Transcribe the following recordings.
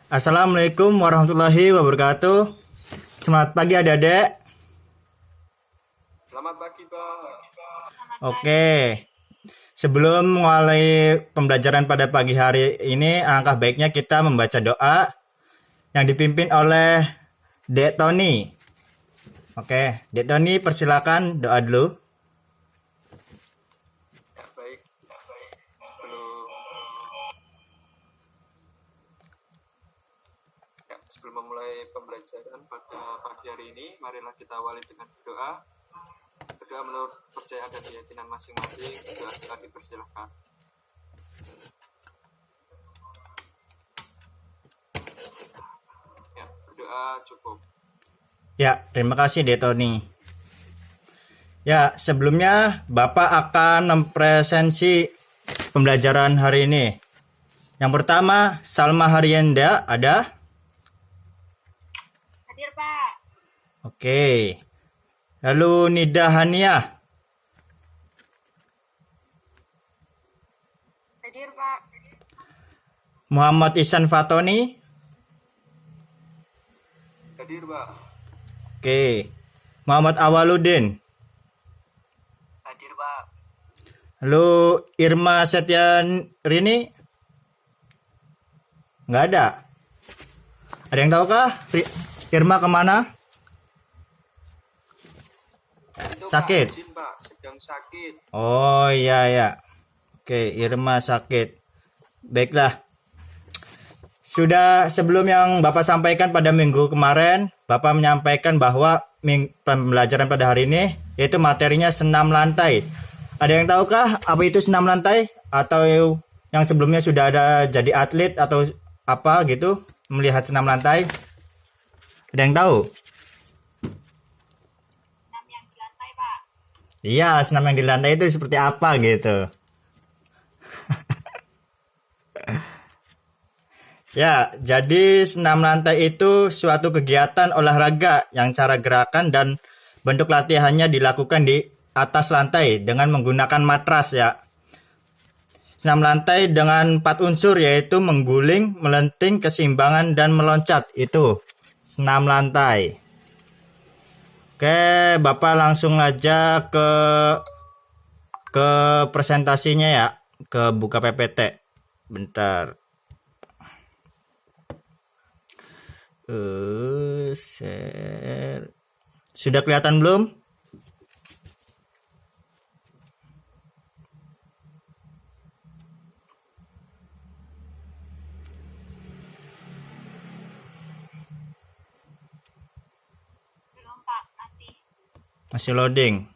Assalamualaikum warahmatullahi wabarakatuh. Selamat pagi adik-adik. Selamat pagi, Pak. Oke. Sebelum mulai pembelajaran pada pagi hari ini, alangkah baiknya kita membaca doa yang dipimpin oleh Dek Tony. Oke, Dek Tony persilakan doa dulu. Ya, baik. Sebelum memulai pembelajaran pada pagi hari ini, marilah kita awali dengan berdoa. Berdoa menurut kepercayaan dan keyakinan masing-masing. Doa dipersilahkan. Ya, berdoa cukup. Ya, terima kasih Dek Tony. Ya, sebelumnya Bapak akan mempresentasi pembelajaran hari ini. Yang pertama, Salma Haryenda ada? Hadir, Pak. Oke. Lalu Nida Hania. Hadir, Pak. Muhammad Ihsan Fatoni. Hadir, Pak. Oke. Muhammad Awaludin. Hadir, Pak. Lalu Irma Setian Rini. Nggak ada. Ada yang tahu kah? Irma kemana? Itu Sakit. Pak, izin, Pak. Sedang sakit. Oh iya ya. Oke, Irma sakit. Baiklah. Sudah sebelum yang Bapak sampaikan pada minggu kemarin, Bapak menyampaikan bahwa pembelajaran pada hari ini yaitu materinya senam lantai. Ada yang tahukah apa itu senam lantai? Atau yang sebelumnya sudah ada jadi atlet atau apa gitu melihat senam lantai? Ada yang tahu? Senam yang di lantai, Pak. Iya, senam yang di lantai itu seperti apa gitu. Ya, jadi senam lantai itu suatu kegiatan olahraga yang cara gerakan dan bentuk latihannya dilakukan di atas lantai dengan menggunakan matras ya. Senam lantai dengan 4 unsur yaitu mengguling, melenting, keseimbangan, dan meloncat. Itu senam lantai. Oke, Bapak langsung aja ke presentasinya ya, ke buka PPT. Bentar. Share. Sudah kelihatan belum? Belum, Pak. Masih loading.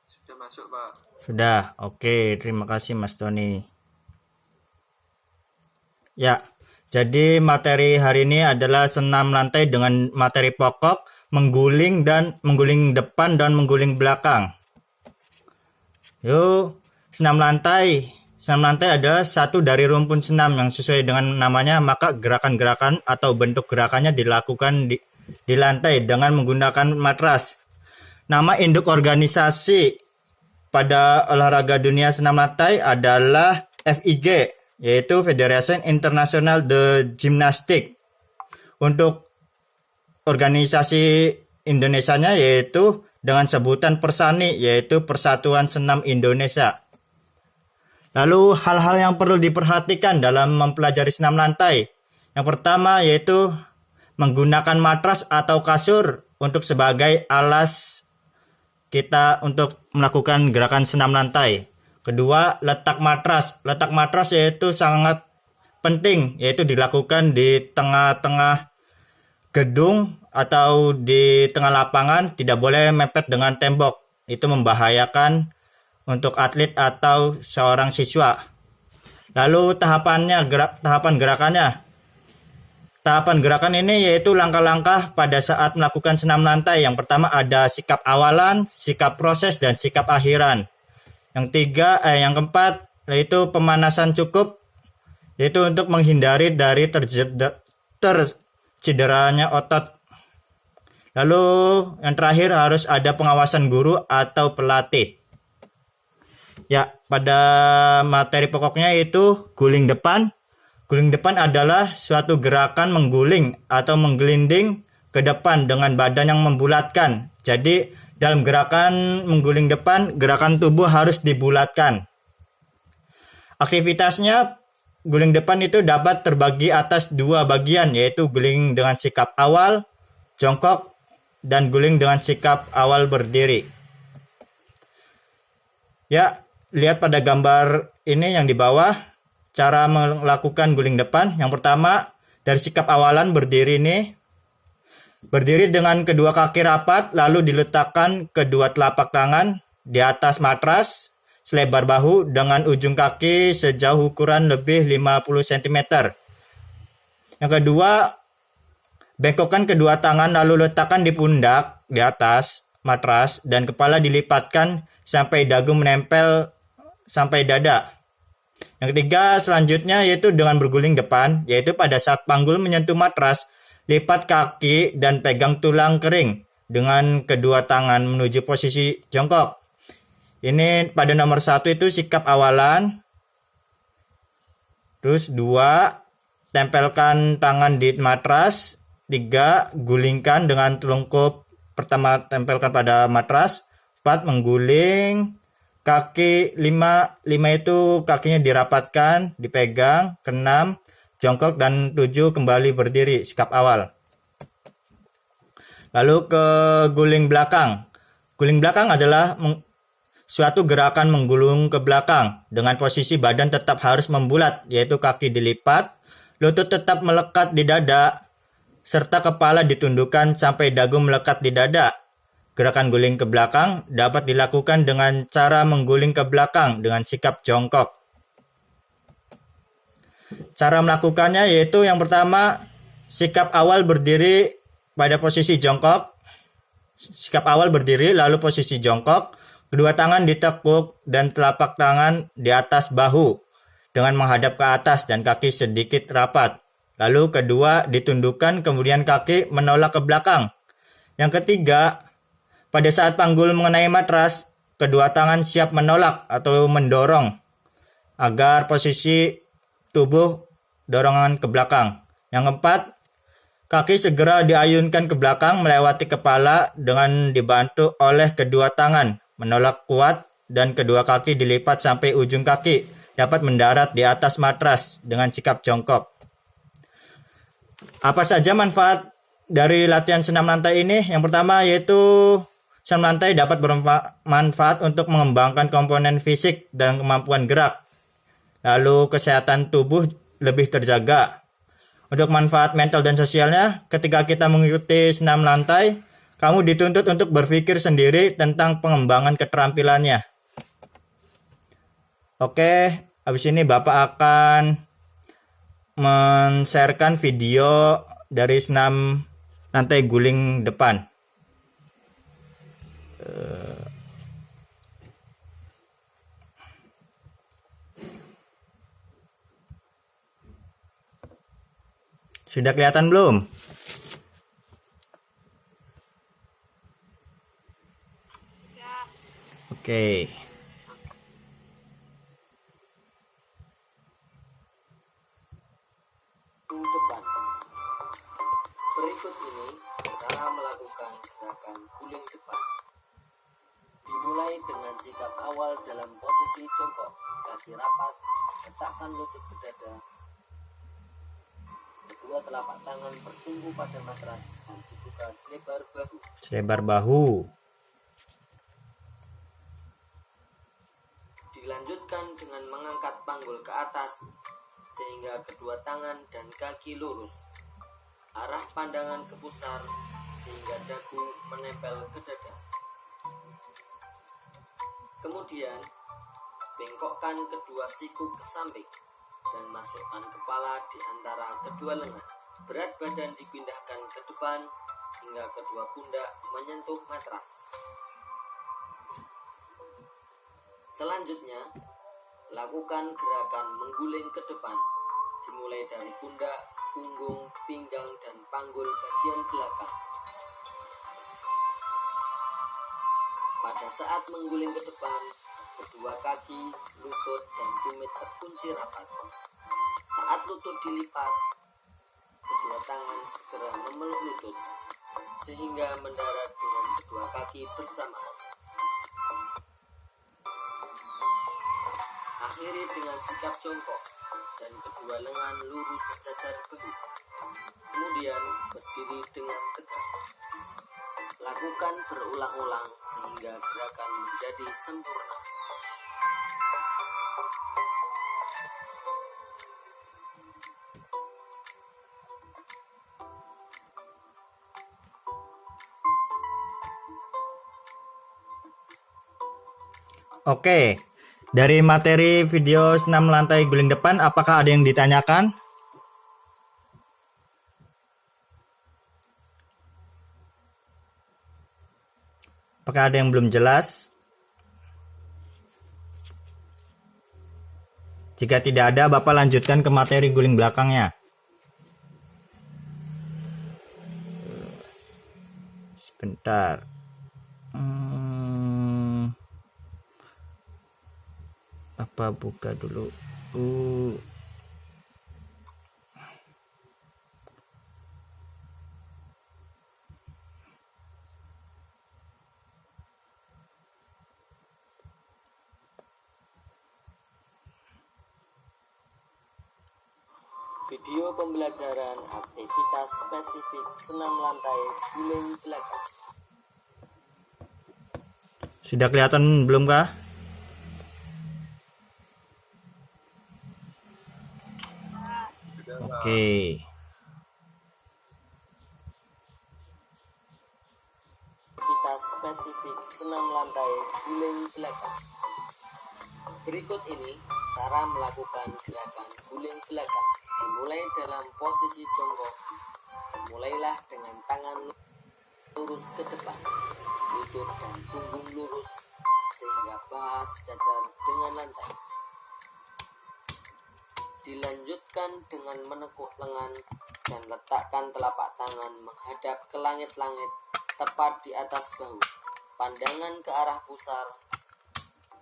Sudah masuk, Pak. Sudah. Oke, terima kasih Mas Tony. Ya, jadi materi hari ini adalah senam lantai dengan materi pokok, mengguling depan dan mengguling belakang. Yuk, senam lantai. Senam lantai adalah satu dari rumpun senam yang sesuai dengan namanya, maka gerakan-gerakan atau bentuk gerakannya dilakukan di lantai dengan menggunakan matras. Nama induk organisasi pada olahraga dunia senam lantai adalah FIG, yaitu Federation International de Gymnastics. Untuk organisasi Indonesianya yaitu dengan sebutan Persani, yaitu Persatuan Senam Indonesia. Lalu hal-hal yang perlu diperhatikan dalam mempelajari senam lantai. Yang pertama yaitu menggunakan matras atau kasur untuk sebagai alas kita untuk melakukan gerakan senam lantai. Kedua, letak matras. Letak matras yaitu sangat penting, yaitu dilakukan di tengah-tengah gedung atau di tengah lapangan, tidak boleh mepet dengan tembok. Itu membahayakan untuk atlet atau seorang siswa. Lalu tahapan gerakannya. Tahapan gerakan ini yaitu langkah-langkah pada saat melakukan senam lantai. Yang pertama ada sikap awalan, sikap proses, dan sikap akhiran. Yang keempat yaitu pemanasan cukup, yaitu untuk menghindari dari tercederanya otot. Lalu yang terakhir harus ada pengawasan guru atau pelatih. Ya, pada materi pokoknya yaitu guling depan. Guling depan adalah suatu gerakan mengguling atau menggelinding ke depan dengan badan yang membulatkan. Jadi, dalam gerakan mengguling depan, gerakan tubuh harus dibulatkan. Aktivitasnya, guling depan itu dapat terbagi atas dua bagian, yaitu guling dengan sikap awal, jongkok, dan guling dengan sikap awal berdiri. Ya, lihat pada gambar ini yang di bawah, cara melakukan guling depan. Yang pertama, dari sikap awalan berdiri ini, berdiri dengan kedua kaki rapat, lalu diletakkan kedua telapak tangan di atas matras, selebar bahu dengan ujung kaki sejauh ukuran lebih 50 cm. Yang kedua, bengkokkan kedua tangan lalu letakkan di pundak di atas matras dan kepala dilipatkan sampai dagu menempel sampai dada. Yang ketiga selanjutnya yaitu dengan berguling depan, yaitu pada saat panggul menyentuh matras, lipat kaki dan pegang tulang kering dengan kedua tangan menuju posisi jongkok. Ini pada nomor 1 itu sikap awalan. Terus 2, tempelkan tangan di matras. 3, gulingkan dengan telungkup. Pertama tempelkan pada matras. 4, mengguling. Kaki 5 itu kakinya dirapatkan, dipegang. Ke-6, jongkok, dan 7 kembali berdiri, sikap awal. Lalu ke guling belakang. Guling belakang adalah suatu gerakan menggulung ke belakang dengan posisi badan tetap harus membulat, yaitu kaki dilipat, lutut tetap melekat di dada, serta kepala ditundukkan sampai dagu melekat di dada. Gerakan guling ke belakang dapat dilakukan dengan cara mengguling ke belakang dengan sikap jongkok. Cara melakukannya yaitu yang pertama, sikap awal berdiri pada posisi jongkok. Sikap awal berdiri lalu posisi jongkok. Kedua tangan ditekuk dan telapak tangan di atas bahu dengan menghadap ke atas dan kaki sedikit rapat. Lalu kedua ditundukkan, kemudian kaki menolak ke belakang. Yang ketiga, pada saat panggul mengenai matras, kedua tangan siap menolak atau mendorong agar posisi tubuh dorongan ke belakang. Yang keempat, kaki segera diayunkan ke belakang melewati kepala dengan dibantu oleh kedua tangan. Menolak kuat dan kedua kaki dilipat sampai ujung kaki dapat mendarat di atas matras dengan sikap jongkok. Apa saja manfaat dari latihan senam lantai ini? Yang pertama yaitu senam lantai dapat bermanfaat untuk mengembangkan komponen fisik dan kemampuan gerak. Lalu kesehatan tubuh lebih terjaga. Untuk manfaat mental dan sosialnya, ketika kita mengikuti senam lantai, kamu dituntut untuk berpikir sendiri tentang pengembangan keterampilannya. Oke, habis ini Bapak akan men-sharekan video dari senam lantai guling depan. Sudah kelihatan belum? Oke. Depan. Berikut ini cara melakukan gerakan guling depan. Dimulai dengan sikap awal dalam posisi jongkok, kaki rapat, letakkan lutut ke dada. Kedua telapak tangan bertumpu pada matras dan dibuka selebar bahu. Selebar bahu. Dilanjutkan dengan mengangkat panggul ke atas sehingga kedua tangan dan kaki lurus. Arah pandangan ke pusar sehingga dagu menempel ke dada. Kemudian, bengkokkan kedua siku ke samping dan masukkan kepala di antara kedua lengan. Berat badan dipindahkan ke depan hingga kedua pundak menyentuh matras. Selanjutnya, lakukan gerakan mengguling ke depan, dimulai dari pundak, punggung, pinggang, dan panggul bagian belakang. Pada saat mengguling ke depan, Kedua kaki, lutut, dan tumit terkunci rapat. Saat lutut dilipat, kedua tangan segera memeluk lutut, sehingga mendarat dengan kedua kaki bersamaan. Akhiri dengan sikap jongkok dan kedua lengan lurus sejajar bahu. Kemudian berdiri dengan tegak. Lakukan berulang-ulang sehingga gerakan menjadi sempurna. Oke, dari materi video senam lantai guling depan, apakah ada yang ditanyakan? Apakah ada yang belum jelas? Jika tidak ada, Bapak lanjutkan ke materi guling belakangnya. Sebentar. Apa buka dulu? Video pembelajaran aktivitas spesifik senam lantai guling belakang. Sudah kelihatan belum kah? Oke. Aktivitas spesifik senam lantai guling belakang. Berikut ini cara melakukan gerakan guling belakang. Dimulai dalam posisi jongkok. Mulailah dengan tangan lurus ke depan, lutut dan punggung lurus sehingga paha sejajar dengan lantai. Dilanjutkan dengan menekuk lengan dan letakkan telapak tangan menghadap ke langit-langit tepat di atas bahu. Pandangan ke arah pusar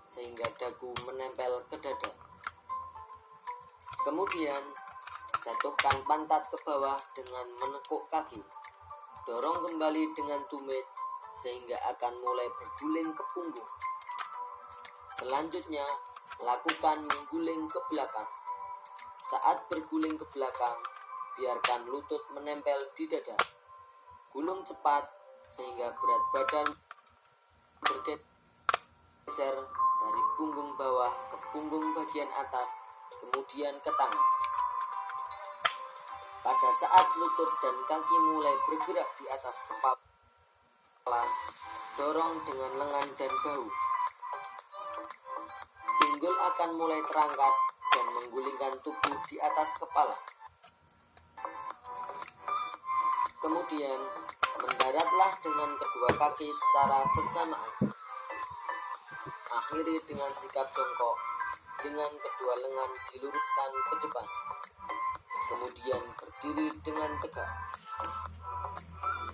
sehingga dagu menempel ke dada. Kemudian jatuhkan pantat ke bawah dengan menekuk kaki. Dorong kembali dengan tumit sehingga akan mulai berguling ke punggung. Selanjutnya, lakukan mengguling ke belakang. Saat berguling ke belakang, biarkan lutut menempel di dada. Gulung cepat sehingga berat badan bergeser dari punggung bawah ke punggung bagian atas, kemudian ke tangan. Pada saat lutut dan kaki mulai bergerak di atas kepala, dorong dengan lengan dan bahu. Pinggul akan mulai terangkat dan menggulingkan tubuh di atas kepala. Kemudian, mendaratlah dengan kedua kaki secara bersamaan. Akhiri dengan sikap jongkok, dengan kedua lengan diluruskan ke depan. Kemudian berdiri dengan tegak.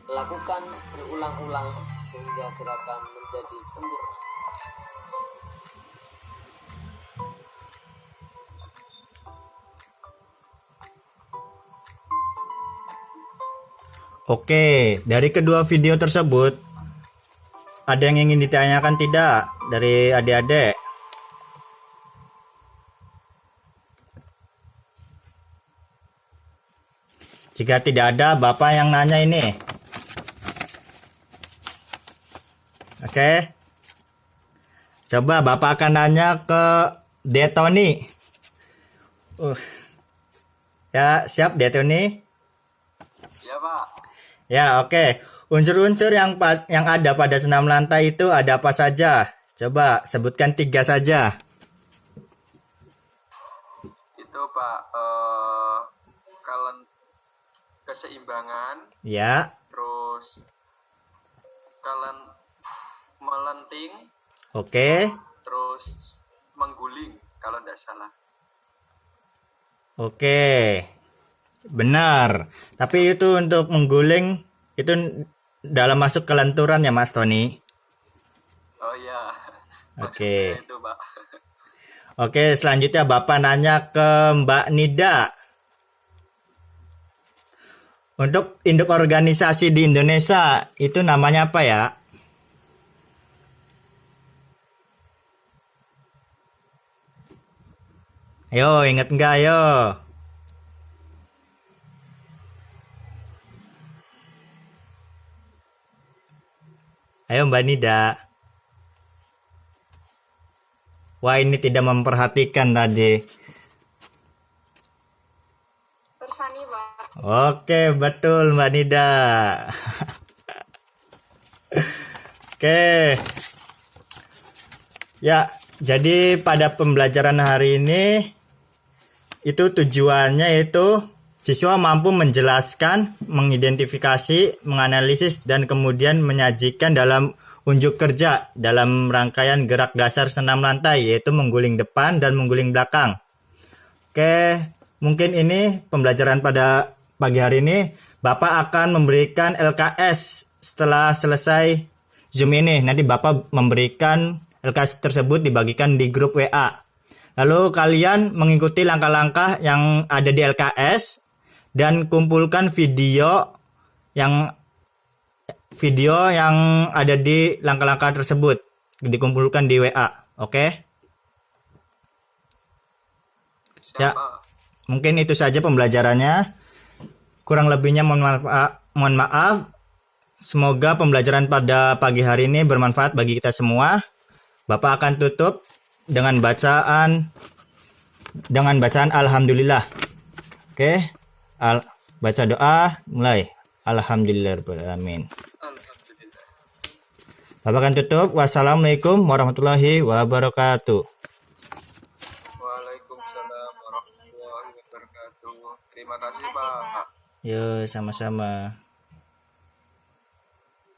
Lakukan berulang-ulang sehingga gerakan menjadi sempurna. Oke, dari kedua video tersebut, ada yang ingin ditanyakan tidak dari adik-adik? Jika tidak ada, Bapak yang nanya ini. Oke. Coba Bapak akan nanya ke Detoni. Ya, siap Detoni? Ya Pak. Ya, oke. Unsur-unsur yang ada pada senam lantai itu ada apa saja? Coba sebutkan 3 saja. Itu Pak, keseimbangan, Ya, terus melenting, oke. terus mengguling kalau tidak salah. Oke. Benar. Tapi itu untuk mengguling itu dalam masuk kelenturan ya Mas Tony. Oh ya, Oke. Maksudnya itu, Pak. Oke, selanjutnya Bapak nanya ke Mbak Nida. Untuk induk organisasi di Indonesia itu namanya apa ya? Ayo, inget nggak ayo? Ayo Mbak Nida. Wah, ini tidak memperhatikan tadi. Persani, Pak. Oke, betul Mbak Nida. Oke. Ya, jadi pada pembelajaran hari ini itu tujuannya itu siswa mampu menjelaskan, mengidentifikasi, menganalisis, dan kemudian menyajikan dalam unjuk kerja dalam rangkaian gerak dasar senam lantai, yaitu mengguling depan dan mengguling belakang. Oke, mungkin ini pembelajaran pada pagi hari ini. Bapak akan memberikan LKS setelah selesai Zoom ini. Nanti Bapak memberikan LKS tersebut dibagikan di grup WA. Lalu kalian mengikuti langkah-langkah yang ada di LKS dan kumpulkan video yang ada di langkah-langkah tersebut, dikumpulkan di WA. Oke? Siap, Ya, Pak. mungkin itu saja pembelajarannya. Kurang lebihnya mohon maaf. Semoga pembelajaran pada pagi hari ini bermanfaat bagi kita semua. Bapak akan tutup dengan bacaan alhamdulillah. Oke? Baca doa, mulai. Alhamdulillahirrahmanirrahim. Alhamdulillah. Bapak akan tutup. Wassalamualaikum warahmatullahi wabarakatuh. Waalaikumsalam warahmatullahi wabarakatuh. Terima kasih, Pak. Yo, sama-sama.